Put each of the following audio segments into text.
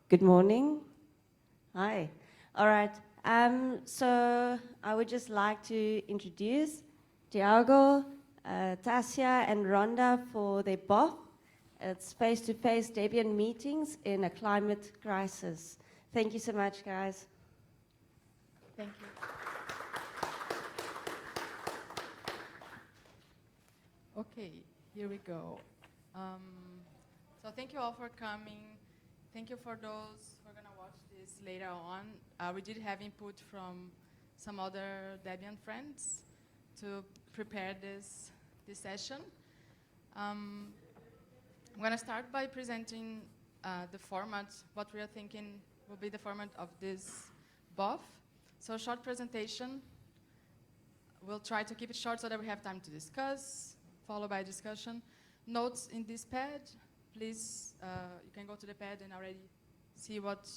Good morning. Hi. All right. So I would just like to introduce Tiago, Tássia, and Rhonda for their BOF. It's face-to-face Debian meetings in a climate crisis. Thank you so much, guys. Thank you. Okay, here we go. So thank you all for coming. Thank you for those who are going to watch this later on. We did have input from some other Debian friends to prepare this session. I'm going to start by presenting the format, what we are thinking will be the format of this BOF. So short presentation. We'll try to keep it short so that we have time to discuss, followed by discussion. Notes in this pad. Please, you can go to the pad and already see what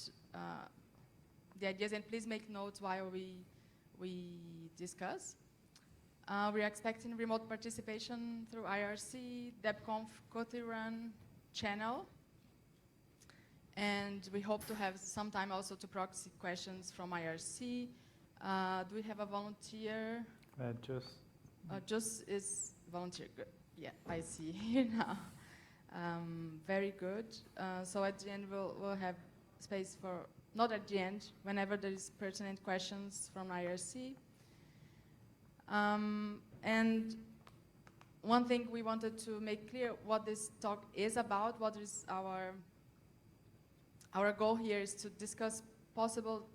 the ideas, and please make notes while we discuss. We're expecting remote participation through IRC, DebConf, Kuthiran channel. And we hope to have some time also to questions from IRC. Do we have a volunteer? Just is volunteer. Good. Yeah, I see here now. Very good. So at the end, we'll have space for, not at the end, whenever there is pertinent questions from IRC. And one thing we wanted to make clear what this talk is about, what is our goal here is to discuss possible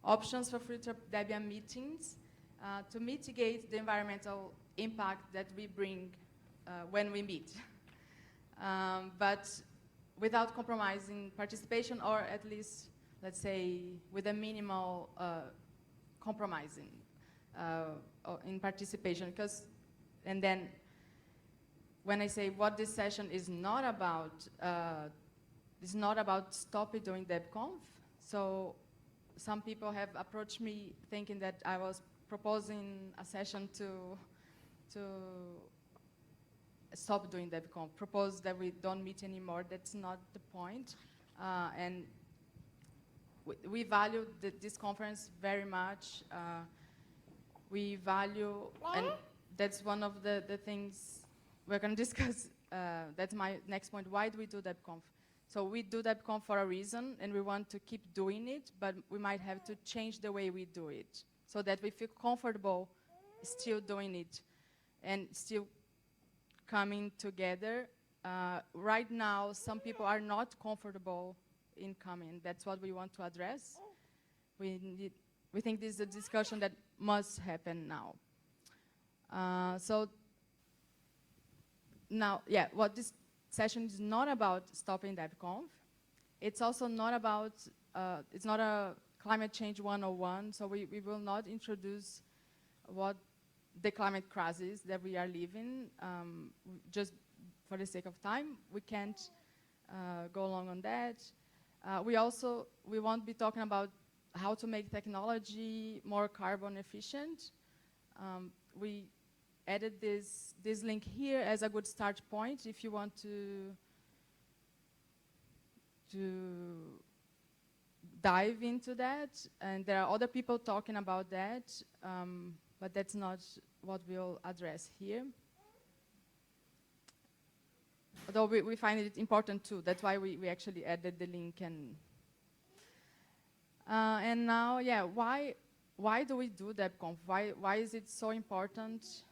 options for future Debian meetings to mitigate the environmental impact that we bring when we meet. But without compromising participation, or at least, let's say, with a minimal compromising in participation. And then when I say what this session is not about, it's not about stopping doing DebConf. So some people have approached me thinking that I was proposing a session to stop doing DebConf, propose that we don't meet anymore. That's not the point. And we value this conference very much. We value, and that's one of the things we're going to discuss. That's my next point. Why do we do DebConf? So we do DebConf for a reason, and we want to keep doing it, but we might have to change the way we do it so that we feel comfortable still doing it and still coming together. Right now, some people are not comfortable in coming. That's what we want to address. We think this is a discussion that must happen now. So now, yeah, what this session is not about stopping DebConf. It's also not about, it's not a climate change 101, so we will not introduce what the climate crisis that we are living, just for the sake of time. We can't go along on that. We won't be talking about how to make technology more carbon efficient. We added this link here as a good start point if you want to dive into that. And there are other people talking about that, but that's not what we'll address here. Although we find it important too. That's why we actually added the link. And now, yeah, why do we do DebConf? Why is it so important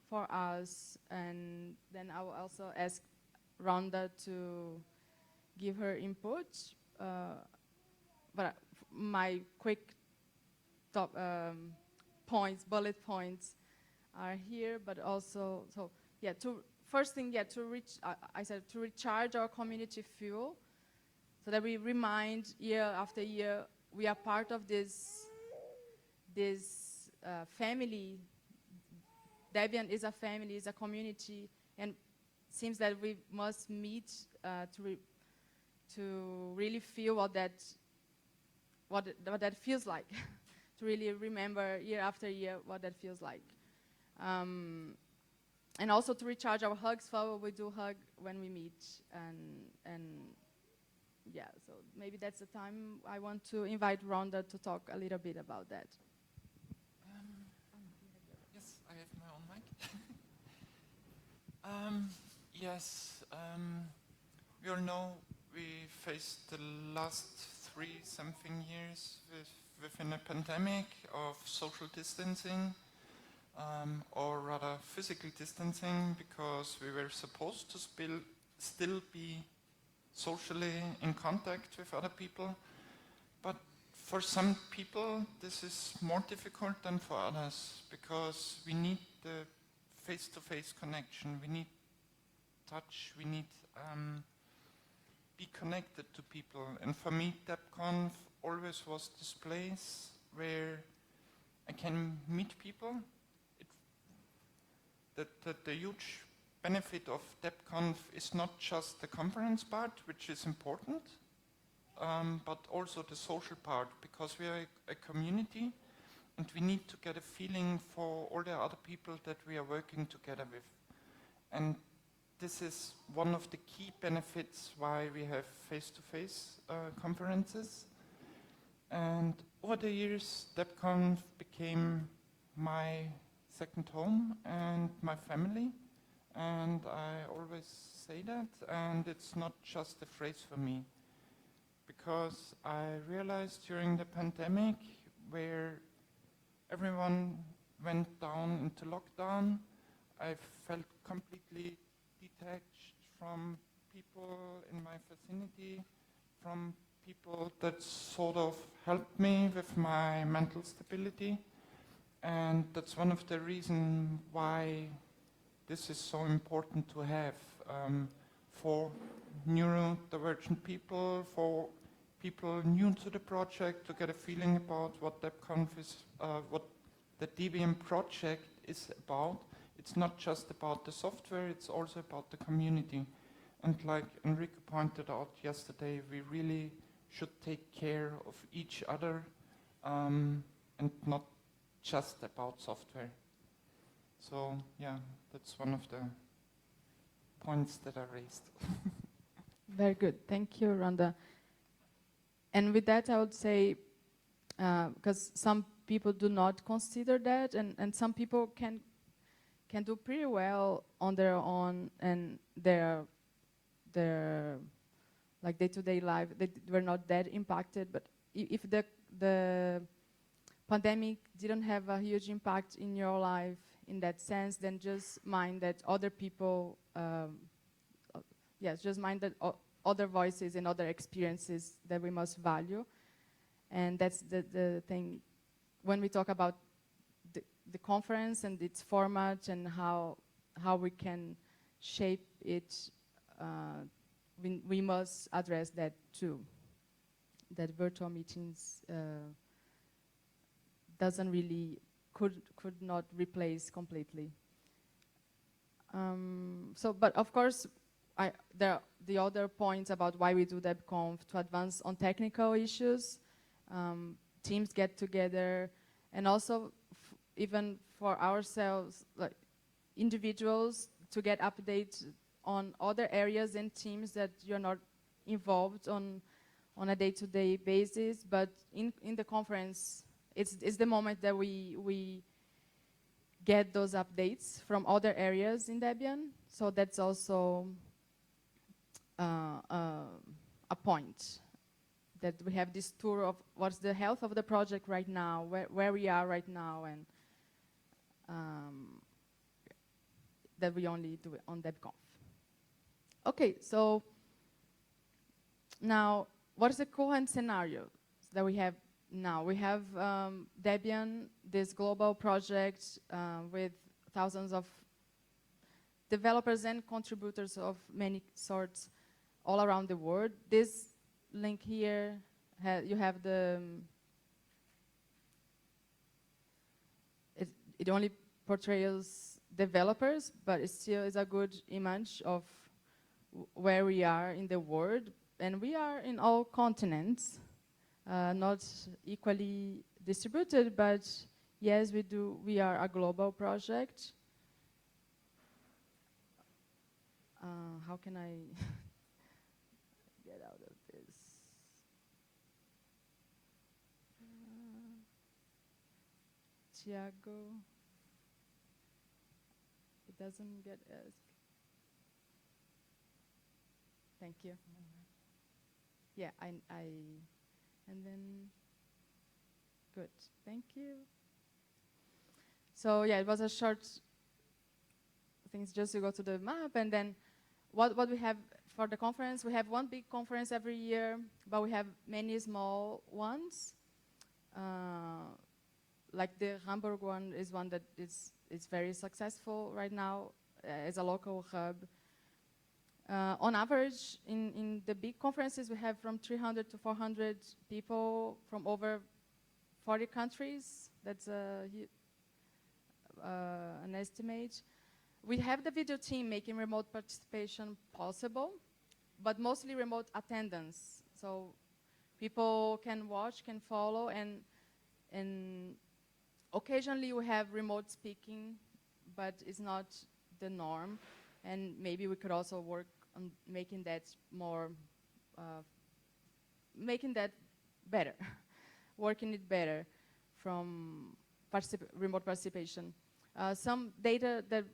for us? And then I will also ask Rhonda to give her input. But my quick top bullet points are here, but also, so yeah, first thing, yeah, I said to recharge our community fuel so that we remind year after year we are part of this family. Debian is a family, is a community, and it seems that we must meet to really feel what that feels like, to really remember year after year what that feels like. And also to recharge our hugs, we do hug when we meet, and yeah, so maybe that's the time I want to invite Rhonda to talk a little bit about that. Yes, I have my own mic. Yes, we all know we faced the last 3-something years within a pandemic of social distancing, or rather physical distancing, because we were supposed to still be socially in contact with other people. But for some people, this is more difficult than for others, because we need the face-to-face connection, we need touch, we need be connected to people. And for me, DebConf always was this place where I can meet people. The huge benefit of DebConf is not just the conference part, which is important, but also the social part, because we are a community and we need to get a feeling for all the other people that we are working together with. And this is one of the key benefits why we have face-to-face conferences. And over the years, DebConf became my second home and my family. And I always say that, and it's not just a phrase for me, because I realized during the pandemic, where everyone went down into lockdown, I felt completely detached from people in my vicinity, from people that sort of helped me with my mental stability. And that's one of the reasons why this is so important to have for neurodivergent people, for people new to the project, to get a feeling about what DebConf is, what the Debian project is about. It's not just about the software, it's also about the community. And like Enrique pointed out yesterday, we really should take care of each other and not just about software. So yeah, that's one of the points that I raised. Very good. Thank you, Rhonda. And with that, I would say, because some people do not consider that, and some people can do pretty well on their own and their like day-to-day life. They were not that impacted. But if the pandemic didn't have a huge impact in your life in that sense, then just mind that other people, yes, just mind that other voices and other experiences that we must value. And that's the thing when we talk about the conference and its format and how we can shape it, we must address that too. That virtual meetings doesn't really, could not replace completely. But of course, there are the other points about why we do DebConf, to advance on technical issues, teams get together, and also even for ourselves, like individuals, to get updates on other areas and teams that you're not involved on a day-to-day basis. But in the conference, it's the moment that we get those updates from other areas in Debian. So that's also a point, that we have this tour of what's the health of the project right now, where we are right now, and that we only do it on DebConf. Okay, so now what is the current scenario that we have now? We have Debian, this global project with thousands of developers and contributors of many sorts all around the world. This link here, you have the, it only portrays developers, but it still is a good image of where we are in the world. And we are in all continents, not equally distributed, but yes, we are a global project. How can I get out of this. Tiago. It doesn't get asked. Thank you. Yeah, and then, good, thank you. So yeah, it was a short things just to go to the map, and then what we have for the conference, we have one big conference every year, but we have many small ones. Like the Hamburg one is one that is very successful right now as a local hub. On average, in the big conferences, we have from 300 to 400 people from over 40 countries. That's an estimate. We have the video team making remote participation possible, but mostly remote attendance. So people can watch, can follow, and occasionally we have remote speaking, but it's not the norm. And maybe we could also work on making that more, making that better, working it better from remote participation. Some data that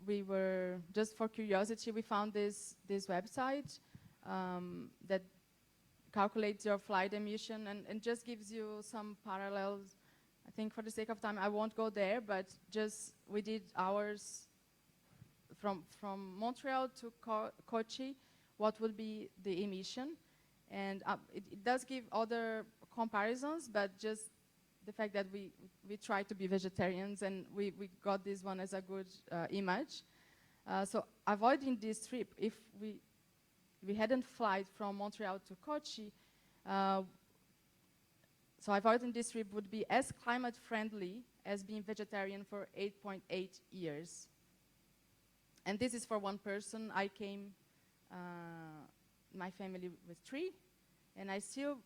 we were, just for curiosity, we found this website that calculates your flight emission and just gives you some parallels. I think for the sake of time, I won't go there, but just we did ours from Montreal to Kochi, what would be the emission. And it does give other comparisons, but just the fact that we try to be vegetarians, and we got this one as a good image. So avoiding this trip, if we hadn't flight from Montreal to Kochi, so avoiding this trip would be as climate friendly as being vegetarian for 8.8 years. And this is for one person. I came, my family was 3, and I still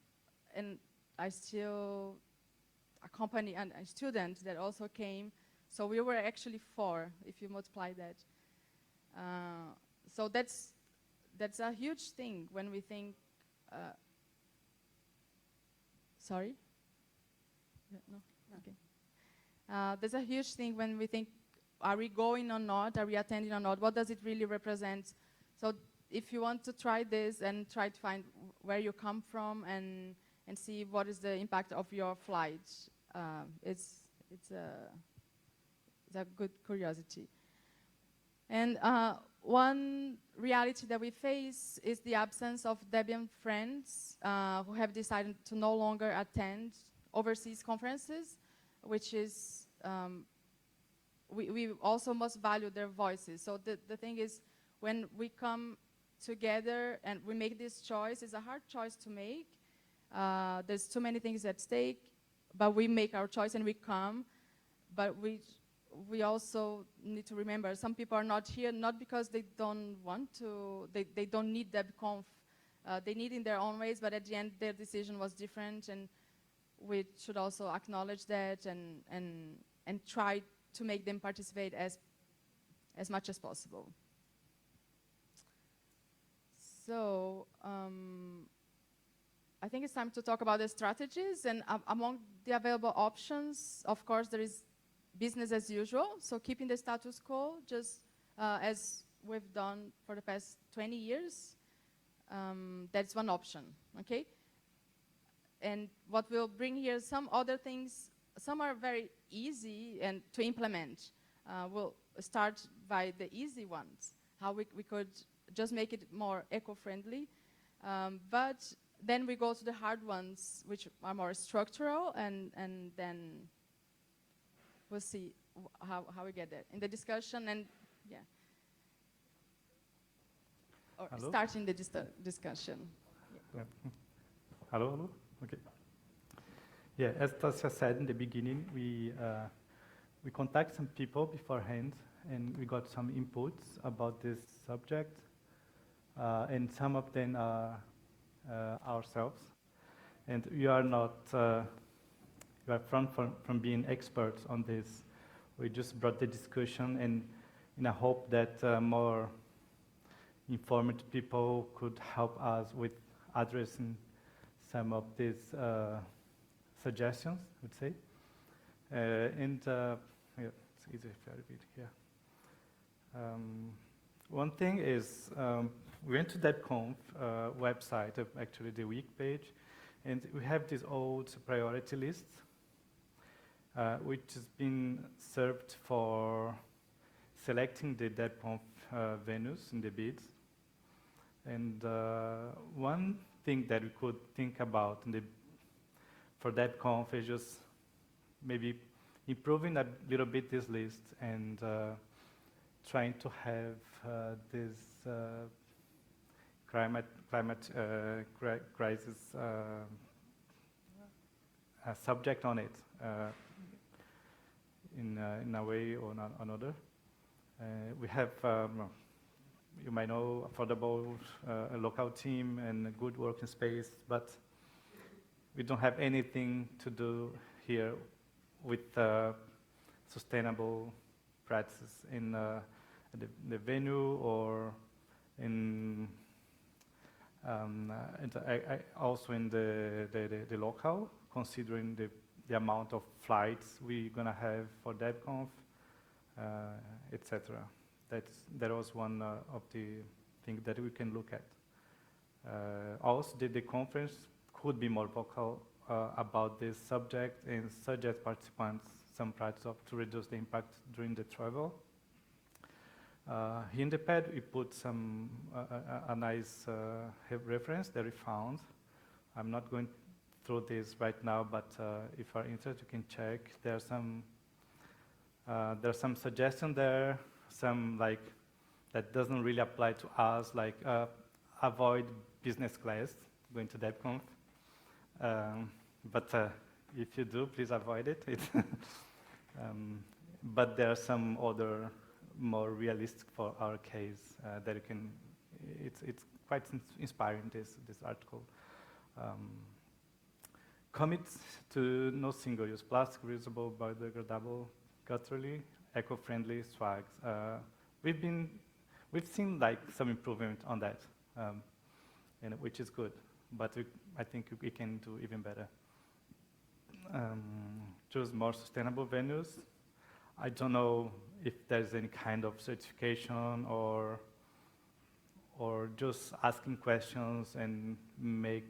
accompany a student that also came. So we were actually 4, if you multiply that. So that's a huge thing when we think. Sorry? No? Okay. There's a huge thing when we think, are we going or not? Are we attending or not? What does it really represent? So if you want to try this and try to find where you come from and see what is the impact of your flight, it's a good curiosity. And one reality that we face is the absence of Debian friends who have decided to no longer attend overseas conferences, which is, we also must value their voices. So the thing is, when we come together and we make this choice, it's a hard choice to make. There's too many things at stake, but we make our choice and we come. But we also need to remember, some people are not here not because they don't want to, they don't need DebConf. They need in their own ways, but at the end their decision was different, and we should also acknowledge that and try to make them participate as much as possible. So I think it's time to talk about the strategies, and among the available options, of course, there is business as usual, so keeping the status quo, just as we've done for the past 20 years. That's one option, okay? And what we'll bring here, some other things, some are very easy and to implement. We'll start by the easy ones, how we could just make it more eco-friendly. But then we go to the hard ones, which are more structural, and then we'll see how we get there in the discussion, and yeah. Or hello? starting the discussion. Yeah. Hello, hello? Okay. Yeah, as Tássia said in the beginning, we contacted some people beforehand, and we got some inputs about this subject, and some of them are ourselves. And we are not, we are from being experts on this. We just brought the discussion, and in a hope that more informed people could help us with addressing some of these suggestions, I would say. Yeah, it's easy if I repeat here. One thing is, we went to DebConf website, actually the week page, and we have these old priority lists, which has been served for selecting the DebConf venues in the bids. And one thing that we could think about for DebConf is just maybe improving a little bit this list and trying to have this climate crisis subject on it in a way or another. We have, you might know, affordable, a local team and a good working space, but we don't have anything to do here with sustainable practices in the venue or in also in the local, considering the amount of flights we're gonna have for DebConf, etc. That was one of the things that we can look at. Also, the conference could be more vocal about this subject and suggest participants some practices to reduce the impact during the travel. Here in the pad, we put some a nice reference that we found. I'm not going through this right now, but if you're interested, you can check. There's some suggestion there, some like that doesn't really apply to us, like avoid business class going to DebConf. But if you do, please avoid it. But there are some other more realistic for our case that you can. It's quite inspiring. This article. Commit to no single-use plastic, reusable, biodegradable, culturally eco-friendly swags. We've seen like some improvement on that, and which is good. But I think we can do even better. Choose more sustainable venues. I don't know if there's any kind of certification or just asking questions and make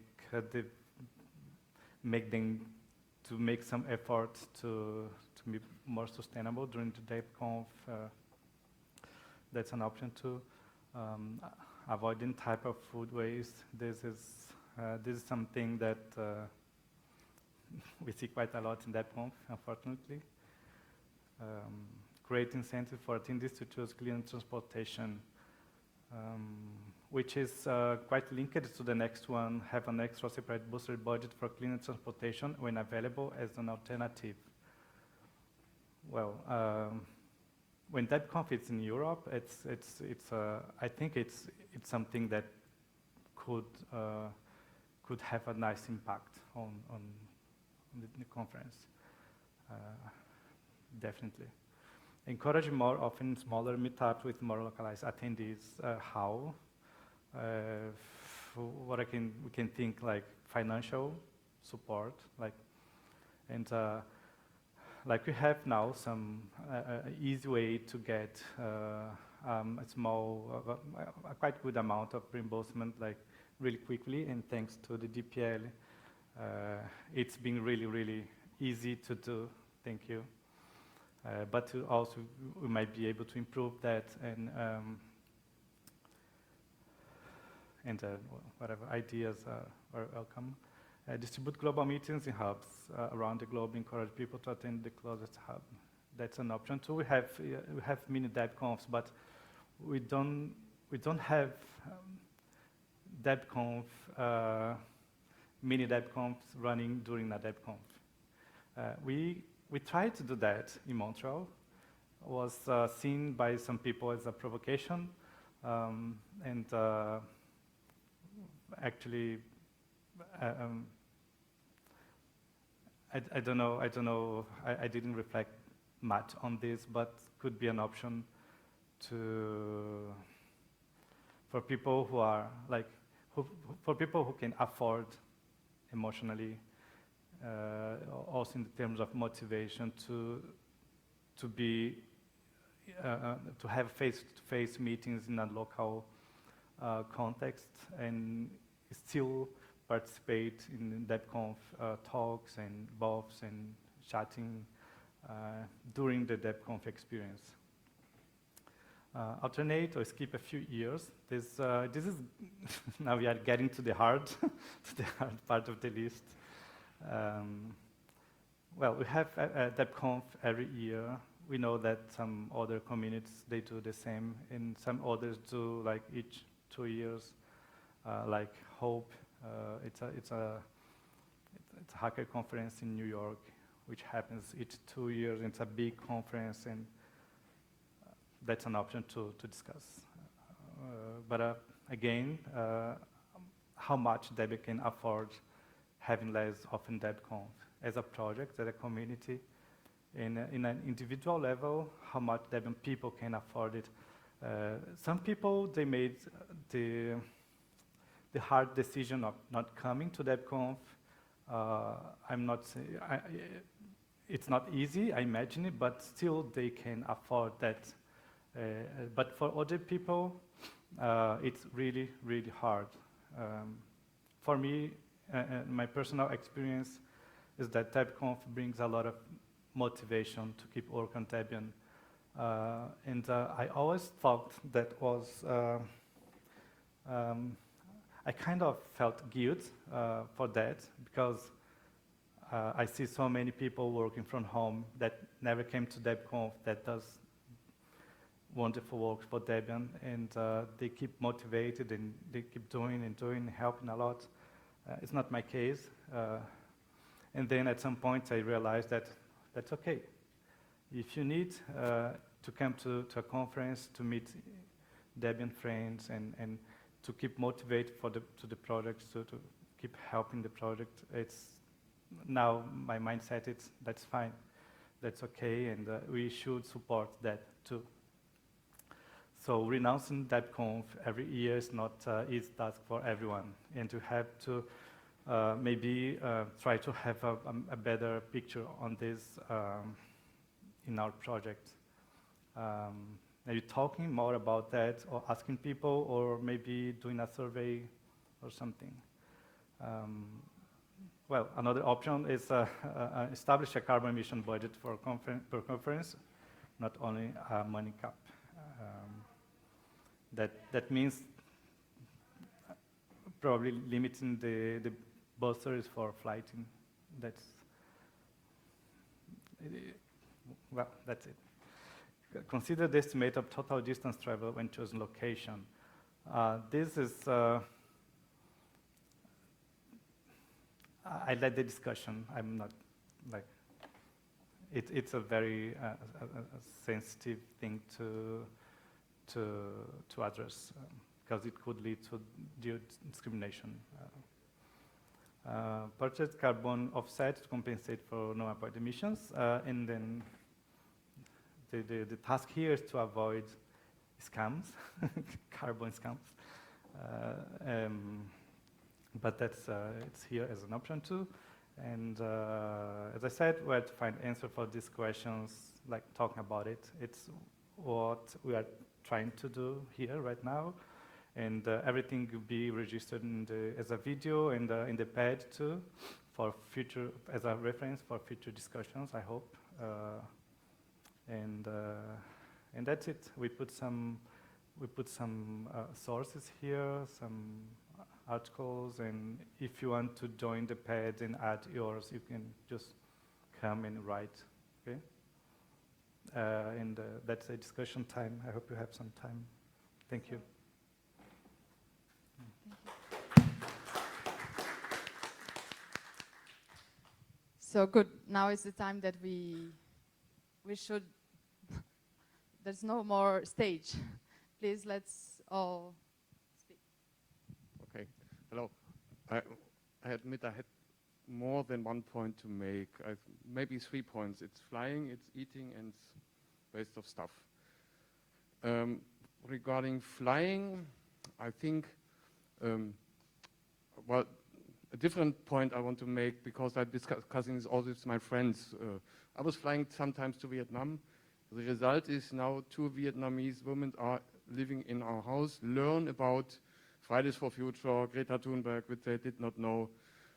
some effort to be more sustainable during the DebConf. That's an option too. Avoiding type of food waste. This is something that we see quite a lot in DebConf, unfortunately. Create incentive for attendees to choose clean transportation, which is quite linked to the next one. Have an extra separate boosted budget for clean transportation when available as an alternative. Well, when DebConf is in Europe, I think it's something that could have a nice impact on the conference. Definitely. Encourage more often smaller meetups with more localized attendees. How? We can think like financial support, like we have now some easy way to get a quite good amount of reimbursement, like really quickly, and thanks to the DPL, it's been really, really easy to do. Thank you. But also, we might be able to improve that and whatever ideas are welcome. Distribute global meetings in hubs around the globe. Encourage people to attend the closest hub. That's an option too. We have mini DebConfs, but we don't have DebConf mini DebConfs running during a DebConf. We tried to do that in Montreal. It was seen by some people as a provocation, and actually, I don't know. I didn't reflect much on this, but could be an option for people who for people who can afford emotionally, also in terms of motivation to be to have face-to-face meetings in a local context and still participate in DebConf talks and BOFs and chatting during the DebConf experience. Alternate or skip a few years. This is now we are getting to the hard part of the list. Well, we have a DebConf every year. We know that some other communities, they do the same, and some others do like each 2 years, like Hope. It's a hacker conference in New York, which happens each 2 years. It's a big conference, and that's an option to discuss. But again, how much Debian can afford having less often DebConf as a project, as a community. In an individual level, how much Debian people can afford it. Some people, they made the hard decision of not coming to DebConf. I'm not saying, it's not easy, I imagine it, but still they can afford that. But for other people, it's really, really hard. For me, my personal experience is that DebConf brings a lot of motivation to keep working on Debian. And I always thought that was, I kind of felt guilt for that, because I see so many people working from home that never came to DebConf that does wonderful work for Debian, and they keep motivated and they keep doing and doing, helping a lot. It's not my case. And then at some point I realized that that's okay. If you need to come to a conference to meet Debian friends and to keep motivated to the project, to keep helping the project, it's now my mindset is that's fine, that's okay, and we should support that too. So renouncing DebConf every year is not an easy task for everyone, and to have to maybe try to have a better picture on this in our project. Maybe talking more about that, or asking people, or maybe doing a survey or something. Well, another option is establish a carbon emission budget for per conference, not only a money cap. That means probably limiting the bursaries for flighting. Well, that's it. Consider the estimate of total distance travel when choosing location. This is, I led the discussion. I'm not like, it's a very a sensitive thing to address, because it could lead to discrimination. Purchase carbon offset to compensate for non-applied emissions, and then the task here is to avoid scams, carbon scams. But that's it's here as an option too. And as I said, we have to find answer for these questions, like talking about it. It's what we are trying to do here right now. And everything will be registered as a video and in the pad too, for future, as a reference for future discussions, I hope. And that's it. We put some sources here, some articles, and if you want to join the pad and add yours, you can just come and write. Okay. And that's a discussion time. I hope you have some time. Thank you. So good. Now is the time that we should. There's no more stage. Please, let's all speak. Okay. Hello. I admit I had more than one point to make. Maybe 3 points. It's flying, it's eating, and waste of stuff. Regarding flying, I think well, a different point I want to make, because I'm discussing this also with my friends. I was flying sometimes to Vietnam. The result is now 2 Vietnamese women are living in our house, learn about Fridays for Future, Greta Thunberg, which they did not know.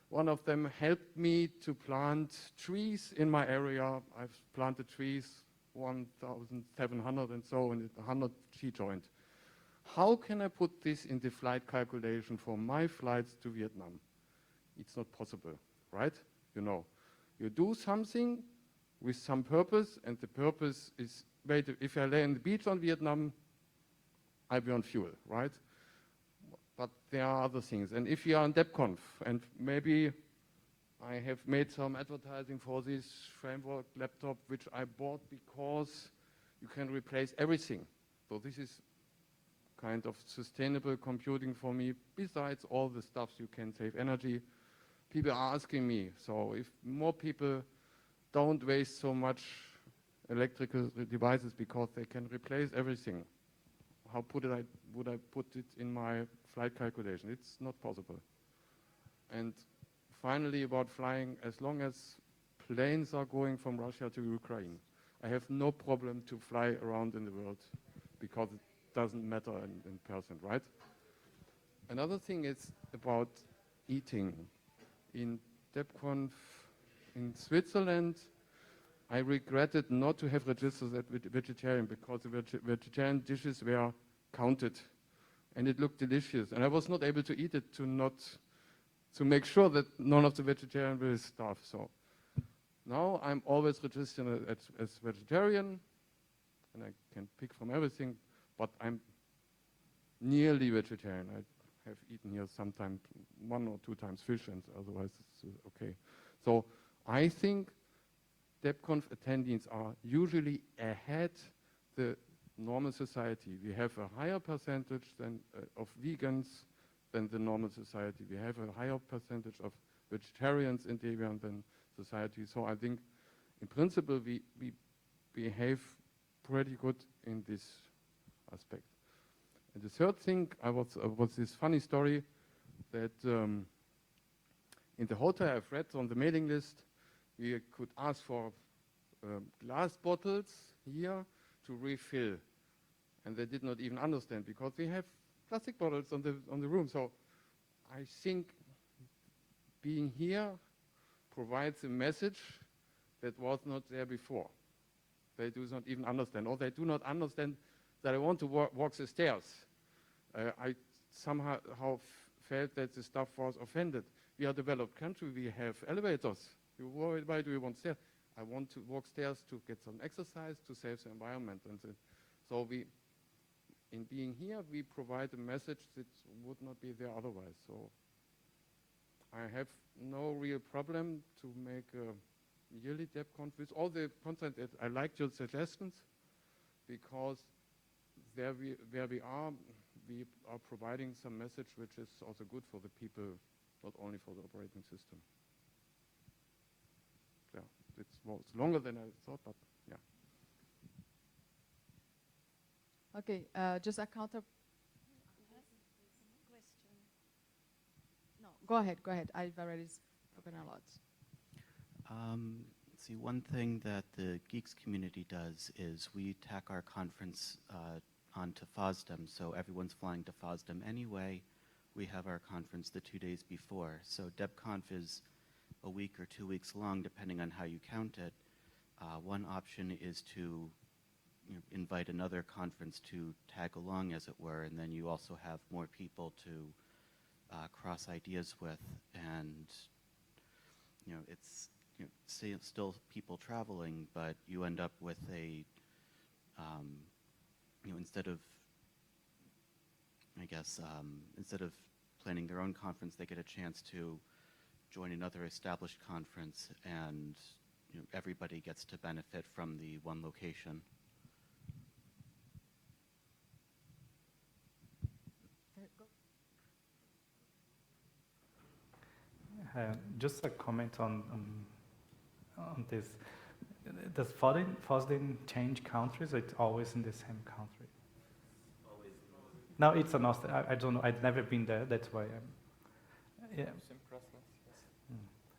One of them helped me to plant trees in my area. I've planted trees, 1,700 and so, and 100 she joined. How can I put this in the flight calculation for my flights to Vietnam? It's not possible, right? You know, you do something with some purpose, and the purpose is, wait, if I lay on the beach on Vietnam, I burn fuel, right? But there are other things. And if you are on DebConf, and maybe I have made some advertising for this framework laptop, which I bought because you can replace everything. So this is kind of sustainable computing for me, besides all the stuff you can save energy. People are asking me, so if more people don't waste so much electrical devices because they can replace everything, how would I put it in my flight calculation? It's not possible. And finally, about flying, as long as planes are going from Russia to Ukraine, I have no problem to fly around in the world, because it doesn't matter in person, right? Another thing is about eating. In DebConf in Switzerland, I regretted not to have registered as vegetarian, because the vegetarian dishes were counted and it looked delicious. And I was not able to eat it to make sure that none of the vegetarian will starve. So now I'm always registered as vegetarian, and I can pick from everything, but I'm nearly vegetarian. I have eaten here sometimes 1 or 2 times fish, and otherwise it's okay. So I think DebConf attendees are usually ahead the normal society. We have a higher percentage of vegans than the normal society. We have a higher percentage of vegetarians in Debian than society. So I think in principle we behave pretty good in this aspect. And the third thing, was this funny story that in the hotel I've read on the mailing list, we could ask for glass bottles here to refill, and they did not even understand, because we have plastic bottles on the room. So I think being here provides a message that was not there before. They do not even understand, or they do not understand that I want to walk the stairs. I somehow felt that the staff was offended. We are a developed country, we have elevators. Why do you want stairs? I want to walk stairs to get some exercise, to save the environment. And so in being here, we provide a message that would not be there otherwise. So I have no real problem to make a yearly DebConf with all the content. I liked your suggestions, because where we are providing some message which is also good for the people, not only for the operating system. Yeah, it was longer than I thought, but yeah. Okay, just a counter. No, go ahead. I've already spoken a lot. See, one thing that the Geeks community does is we tack our conference onto FOSDEM, so everyone's flying to FOSDEM anyway. We have our conference the 2 days before, so DebConf is a week or 2 weeks long, depending on how you count it. One option is to invite another conference to tag along, as it were, and then you also have more people to cross ideas with, and it's still people traveling, but you end up with a instead of planning their own conference, they get a chance to join another established conference, and everybody gets to benefit from the one location. Just a comment on this. Does FOSDEM change countries, or it's always in the same country? Always. No, it's an I don't know. I've never been there. That's why Yeah. Use in Brussels, yes.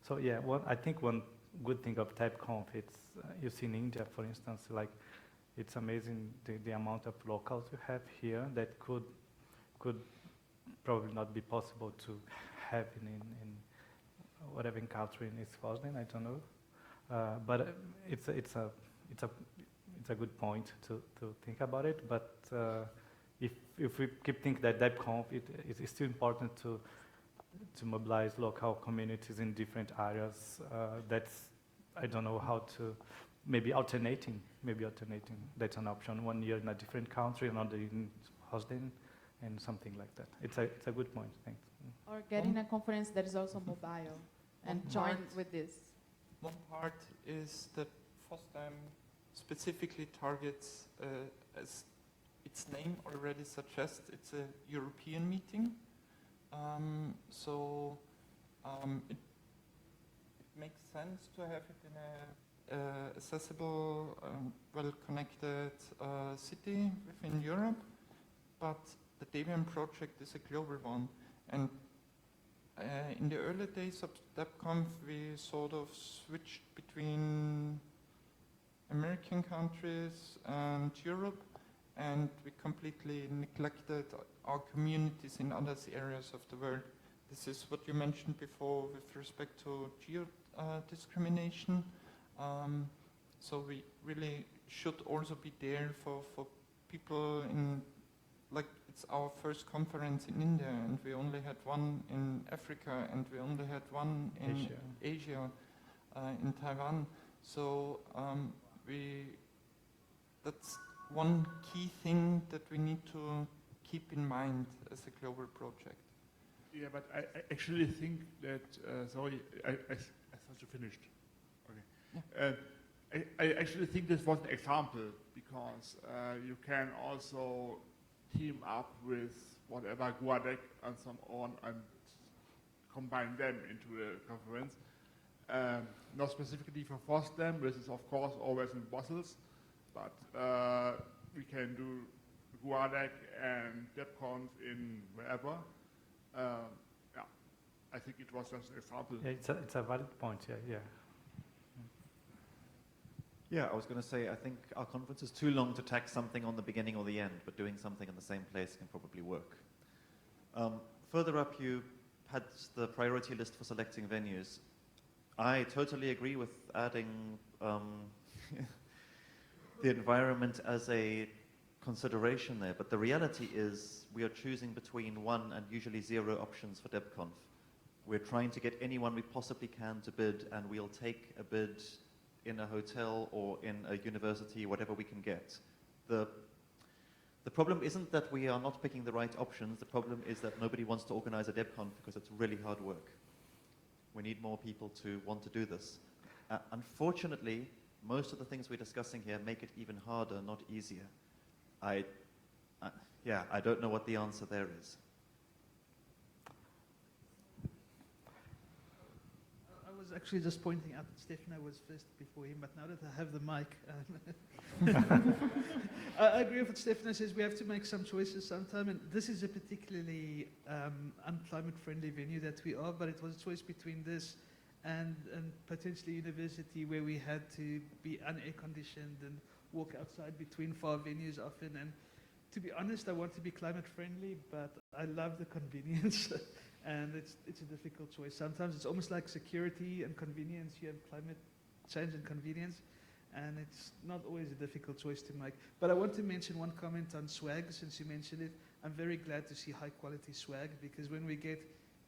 So yeah, I think one good thing of DebConf, it's you see in India, for instance, like it's amazing the amount of locals you have here that could probably not be possible to have in whatever country in East Fosden, I don't know. But it's a good point to think about it. But if we keep thinking that DebConf, it is still important to mobilize local communities in different areas. That's, I don't know how to, maybe alternating. That's an option. 1 year in a different country, another in Hosden, and something like that. It's a good point. Thanks. Or getting a conference that is also mobile and join with this. One part is that FOSDEM specifically targets, as its name already suggests, it's a European meeting. So it makes sense to have it in a accessible, well-connected city within Europe, but the Debian project is a global one. And in the early days of DebConf, we sort of switched between American countries and Europe, and we completely neglected our communities in other areas of the world. This is what you mentioned before with respect to geo-discrimination. So we really should also be there for people in, like, it's our first conference in India, and we only had one in Africa, and we only had one in Asia, in Taiwan. So that's one key thing that we need to keep in mind as a global project. Yeah, but I actually think that, sorry, I thought you finished. Okay. Yeah. I actually think this was an example, because you can also team up with whatever Guadec and so on and combine them into a conference. Not specifically for FOSDEM, this is of course always in Brussels, but we can do Guadec and DebConf in wherever. Yeah, I think it was just an example. Yeah, it's a valid point. Yeah. Yeah, I was going to say, I think our conference is too long to tack something on the beginning or the end, but doing something in the same place can probably work. Further up, you had the priority list for selecting venues. I totally agree with adding the environment as a consideration there, but the reality is we are choosing between 1 and usually 0 options for DebConf. We're trying to get anyone we possibly can to bid, and we'll take a bid in a hotel or in a university, whatever we can get. The problem isn't that we are not picking the right options. The problem is that nobody wants to organize a DebConf because it's really hard work. We need more people to want to do this. Unfortunately, most of the things we're discussing here make it even harder, not easier. I don't know what the answer there is. I was actually just pointing out that Stefano was first before him, but now that I have the mic, I agree with what Stefano says. We have to make some choices sometime, and this is a particularly unclimate friendly venue that we are, but it was a choice between this and potentially university, where we had to be unair conditioned and walk outside between far venues often. And to be honest, I want to be climate friendly, but I love the convenience. And it's a difficult choice. Sometimes it's almost like security and convenience. You have climate change and convenience, and it's not always a difficult choice to make. But I want to mention one comment on swag, since you mentioned it. I'm very glad to see high quality swag, because when we get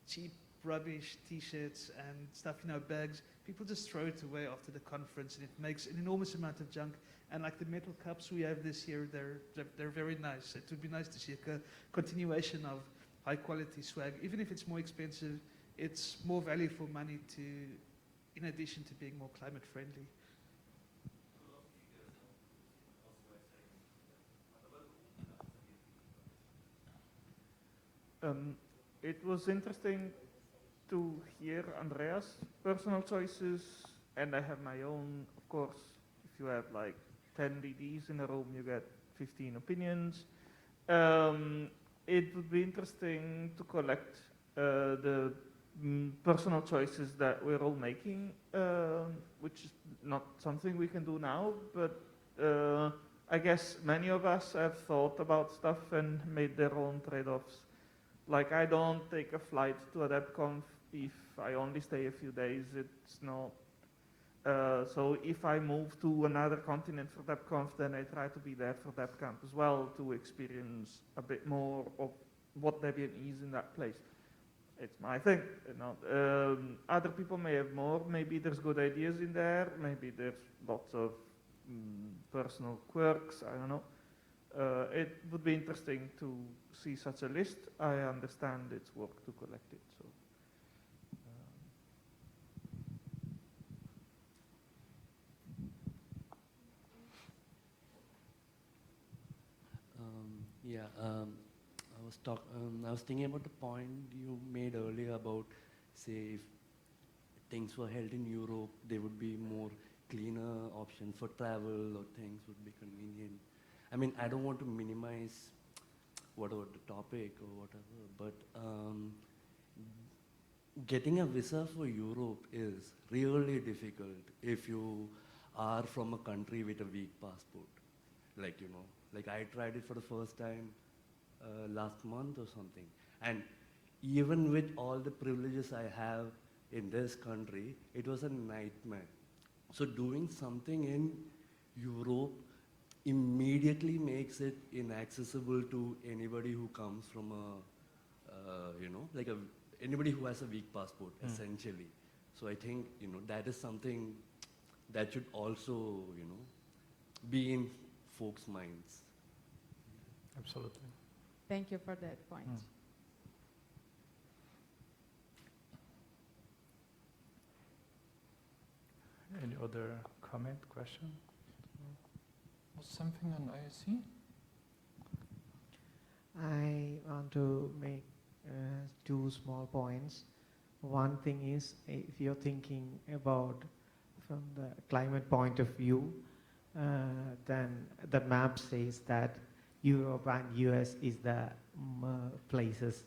cheap, rubbish t-shirts and stuff in our bags, people just throw it away after the conference, and it makes an enormous amount of junk. And like the metal cups we have this year, they're very nice. It would be nice to see a continuation of high quality swag. Even if it's more expensive, it's more value for money, in addition to being more climate friendly. It was interesting to hear Andreas' personal choices, and I have my own, of course. If you have like 10 DDs in a room, you get 15 opinions. It would be interesting to collect the personal choices that we're all making, which is not something we can do now, but I guess many of us have thought about stuff and made their own trade-offs. Like, I don't take a flight to a DebConf if I only stay a few days. It's not. So if I move to another continent for DebConf, then I try to be there for DebCamp as well to experience a bit more of what Debian is in that place. It's my thing. You know. Other people may have more. Maybe there's good ideas in there. Maybe there's lots of personal quirks. I don't know. It would be interesting to see such a list. I understand it's work to collect it. So. I was thinking about the point you made earlier about, say, if things were held in Europe, there would be more cleaner options for travel, or things would be convenient. I mean, I don't want to minimize whatever the topic or whatever, but getting a visa for Europe is really difficult if you are from a country with a weak passport. Like, you know, like I tried it for the first time last month or something. And even with all the privileges I have in this country, it was a nightmare. So doing something in Europe immediately makes it inaccessible to anybody who comes from a, you know, like anybody who has a weak passport, essentially. So I think, you know, that is something that should also, you know, be in folks' minds. Absolutely. Thank you for that point. Any other comment, question? Was something on ISC? I want to make two small points. One thing is, if you're thinking about from the climate point of view, then the map says that Europe and US is the places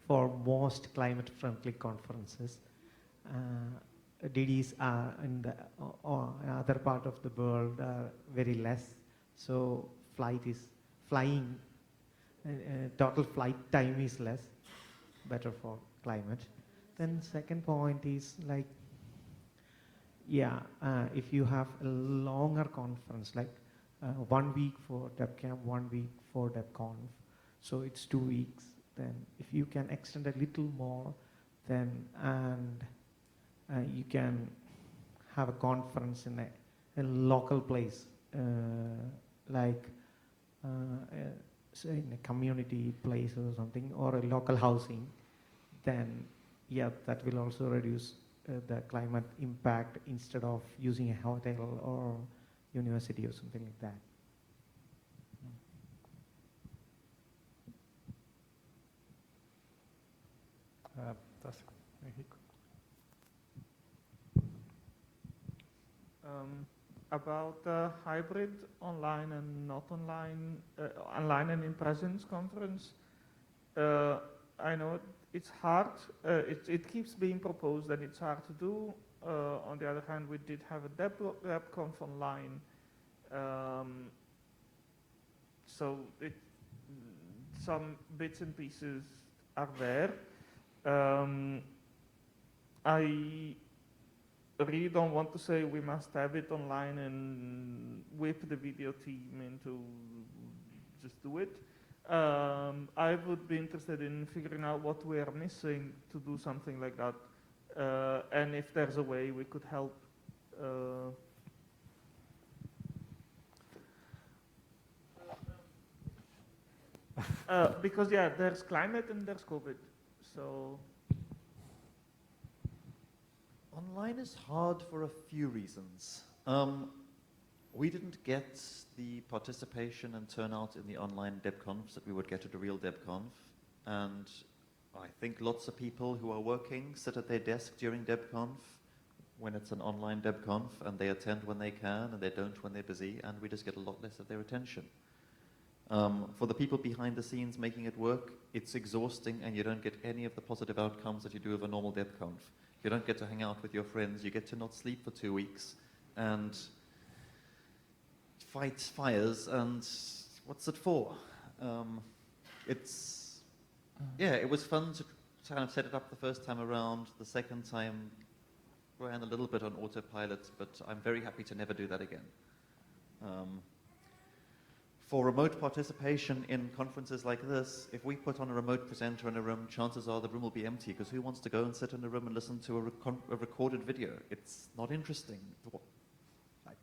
for most climate-friendly conferences. DDs are in the other part of the world are very less, so flying, total flight time is less, better for climate. Then second point is like, if you have a longer conference, like 1 week for DebCamp, 1 week for DebConf, so it's 2 weeks, then if you can extend a little more, then you can have a conference in a local place, like say in a community place or something, or a local housing, then that will also reduce the climate impact instead of using a hotel or university or something like that. Tássia, Henrico. About hybrid online and not online, online and in presence conference, I know it's hard. It keeps being proposed and it's hard to do. On the other hand, we did have a DebConf online, so some bits and pieces are there. I really don't want to say we must have it online and whip the video team into just do it. I would be interested in figuring out what we are missing to do something like that, and if there's a way we could help. Because there's climate and there's COVID, so. Online is hard for a few reasons. We didn't get the participation and turnout in the online DebConfs that we would get at a real DebConf. And I think lots of people who are working sit at their desk during DebConf when it's an online DebConf, and they attend when they can and they don't when they're busy, and we just get a lot less of their attention. For the people behind the scenes making it work, it's exhausting and you don't get any of the positive outcomes that you do with a normal DebConf. You don't get to hang out with your friends, you get to not sleep for 2 weeks and fight fires, and what's it for? It was fun to kind of set it up the first time around. The second time ran a little bit on autopilot, but I'm very happy to never do that again. For remote participation in conferences like this, if we put on a remote presenter in a room, chances are the room will be empty, because who wants to go and sit in a room and listen to a recorded video? It's not interesting.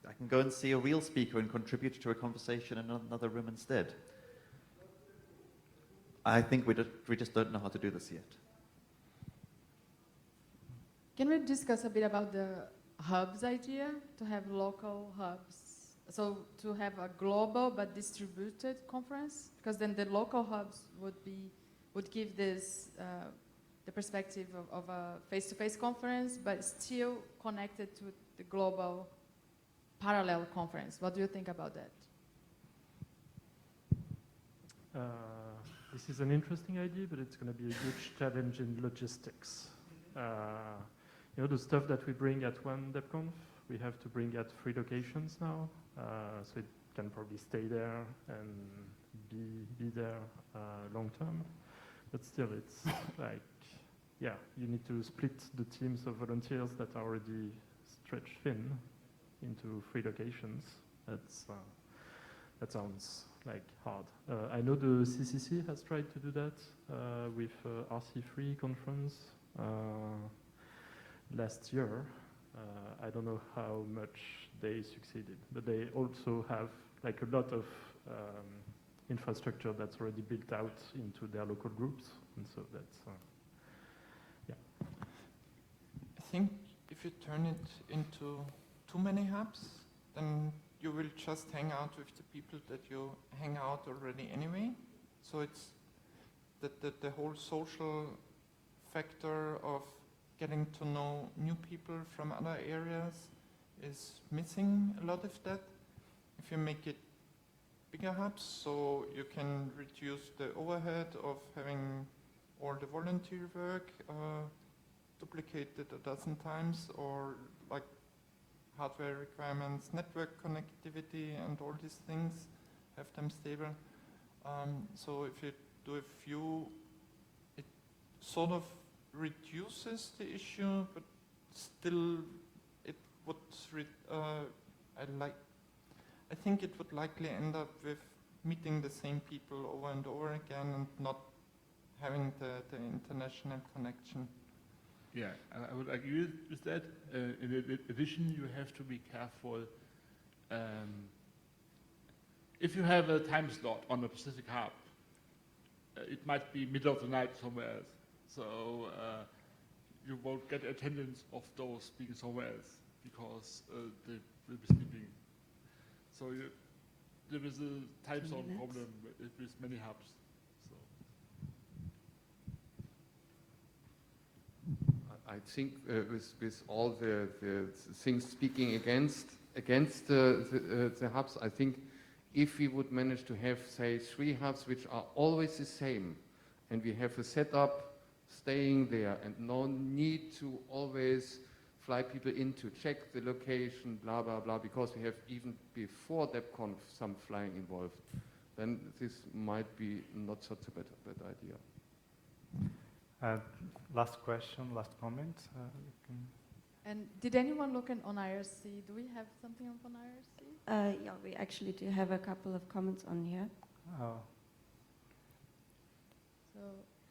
I can go and see a real speaker and contribute to a conversation in another room instead. I think we just don't know how to do this yet. Can we discuss a bit about the hubs idea, to have local hubs? So to have a global but distributed conference, because then the local hubs would give this the perspective of a face-to-face conference, but still connected to the global parallel conference. What do you think about that? This is an interesting idea, but it's going to be a huge challenge in logistics. The stuff that we bring at one DebConf, we have to bring at 3 locations now, so it can probably stay there and be there long term. But still, it's like, you need to split the teams of volunteers that are already stretched thin into 3 locations. That sounds like hard. I know the CCC has tried to do that with RC3 conference last year. I don't know how much they succeeded, but they also have like a lot of infrastructure that's already built out into their local groups, and so that's I think if you turn it into too many hubs, then you will just hang out with the people that you hang out already anyway. So it's the whole social factor of getting to know new people from other areas is missing a lot of that. If you make it bigger hubs, so you can reduce the overhead of having all the volunteer work duplicated a dozen times, or like hardware requirements, network connectivity, and all these things, have them stable. So if you do a few, it sort of reduces the issue, but still it would, I think it would likely end up with meeting the same people over and over again and not having the international connection. Yeah, I would agree with that. In addition, you have to be careful. If you have a time slot on a specific hub, it might be middle of the night somewhere else. So you won't get attendance of those speaking somewhere else because they will be sleeping. So there is a time zone problem with many hubs. I think with all the things speaking against the hubs, I think if we would manage to have, say, 3 hubs which are always the same, and we have a setup staying there and no need to always fly people in to check the location, blah, blah, blah, because we have even before DebConf some flying involved, then this might be not such a bad idea. Last question, last comment. And did anyone look on IRC? Do we have something on IRC? Yeah, we actually do have a couple of comments on here. Oh. So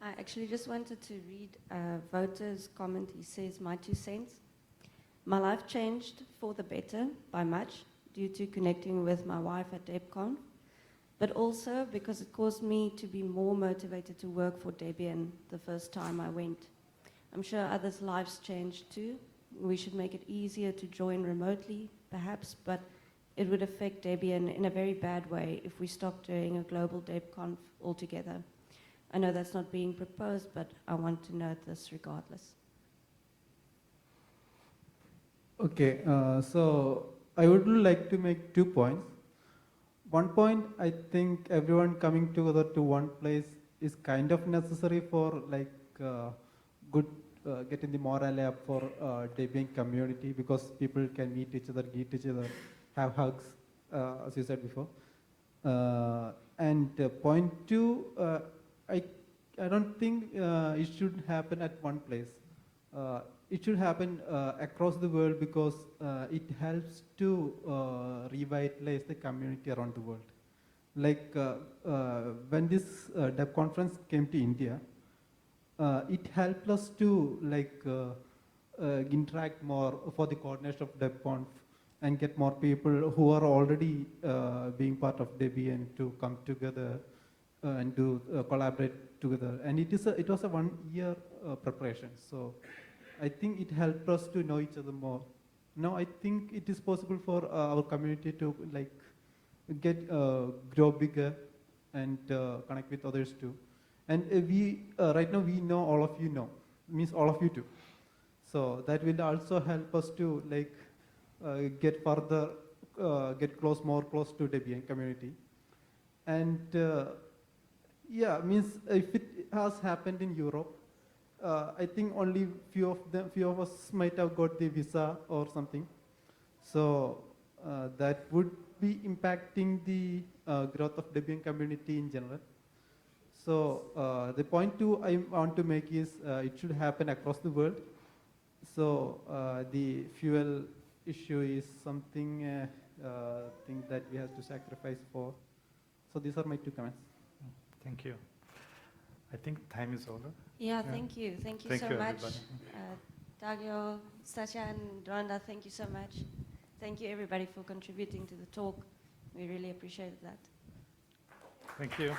I actually just wanted to read a voter's comment. He says, "My 2 cents. My life changed for the better by much due to connecting with my wife at DebConf, but also because it caused me to be more motivated to work for Debian the first time I went. I'm sure others' lives changed too. We should make it easier to join remotely, perhaps, but it would affect Debian in a very bad way if we stopped doing a global DebConf altogether. I know that's not being proposed, but I want to note this regardless." Okay, so I would like to make 2 points. one point, I think everyone coming together to one place is kind of necessary for like good getting the morale up for Debian community, because people can meet each other, greet each other, have hugs, as you said before. And point two, I don't think it should happen at one place. It should happen across the world, because it helps to revitalize the community around the world. Like when this Deb conference came to India, it helped us to like interact more for the coordination of DebConf and get more people who are already being part of Debian to come together and do collaborate together. And it was a 1 year preparation. So I think it helped us to know each other more. Now I think it is possible for our community to like get grow bigger and connect with others too. And we right now we know all of you know, means all of you too. So that will also help us to like get further, get more close to Debian community. And yeah, means if it has happened in Europe, I think only few of us might have got the visa or something. So that would be impacting the growth of Debian community in general. So the point two I want to make is it should happen across the world. So the fuel issue is something thing that we have to sacrifice for. So these are my 2 comments. Thank you. I think time is over. Yeah, thank you. Thank you Thank so you, much. everybody. Tiago, Tássia, and Rhonda, thank you so much. Thank you, everybody, for contributing to the talk. We really appreciate that. Thank you.